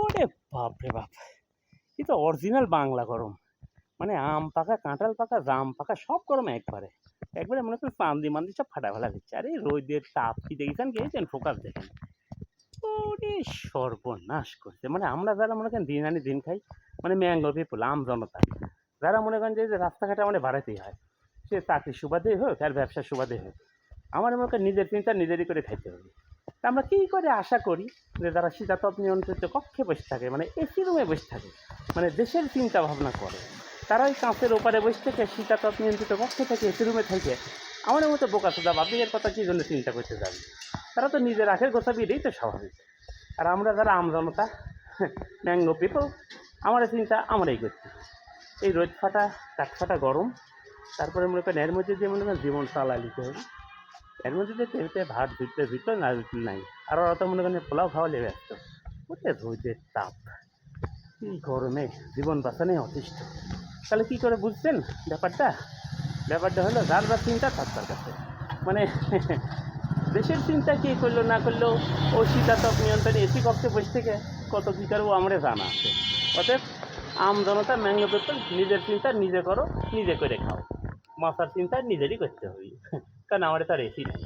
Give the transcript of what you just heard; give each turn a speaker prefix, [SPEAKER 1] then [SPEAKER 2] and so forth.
[SPEAKER 1] ওরে বাপ রে বাপ! এ তো অরিজিনাল বাংলা গরম। মানে আম পাকা, কাঁঠাল পাকা, জাম পাকা সব গরম একবারে। একবারে মনে করেন চান্দি-মান্দি সব ফাটা ফেলা দিচ্ছে। আর এই রোদের তাপ কি দেখেছেন গিয়েছেন ফোকাস দেখেন। ওরে সর্বনাশ করছে। মানে আমরা যারা মনে করেন দিন আনি দিন খাই, মানে ম্যাঙ্গো পিপল, আমজনতা। যারা মনে করেন যে রাস্তাঘাটে আমাদের বাড়াতেই হয়। সে চাকরির সুবাদেই হোক আর ব্যবসার সুবাদেই হোক। আমার মনে করেন নিজের চিন্তা নিজেরই করে খাইতে হবে। তা আমরা কী করে আশা করি যে যারা শীতাতপ নিয়ন্ত্রিত কক্ষে বসে থাকে, মানে এসি রুমে বসে থাকে, মানে দেশের চিন্তা ভাবনা করে, তারা ওই কাঁচের ওপারে বসে থেকে শীতাতপ নিয়ন্ত্রিত কক্ষে থেকে এসি রুমে থেকে আমাদের মতো বোকাচোদা বাবিকের কথা কী জন্য চিন্তা করতে যাবে? তারা তো নিজের আখের গোছাবি, এটাই তো স্বাভাবিক। আর আমরা যারা আমজনতা, ম্যাঙ্গো পিপল, আমার চিন্তা আমরাই করছি। এই রোদ ফাটা কাঠ ফাটা গরম, তারপরে মনে করেন এর মধ্যে দিয়ে মনে করেন জীবন চালা নিতে হবে। এর মধ্যে দিয়ে পেটে ভাত জুটলে জুটলো, না জুটলে নাই। আর ওরা তো মনে করেন পোলাও খাওয়ালে ব্যস্ত। ওতে রোদের তাপ, এই গরমে জীবন বাঁচানোই অতিষ্ঠ। তাহলে কী করে বুঝছেন ব্যাপারটা? ব্যাপারটা হলো যার যার চিন্তা তার কাছে। মানে দেশের চিন্তা কে করলো না করলো, ও শীতাতপ নিয়ন্ত্রণে এসি কক্ষে বসে থেকে কত কী করবো আমরা জানা আছে। অতএব আমজনতা ম্যাঙ্গো পেপার, নিজের চিন্তা নিজে করো, নিজে করে খাও। মশার চিন্তা নিজেরই করতে হবে, কারণ আমাদের তো আর এসি নেই।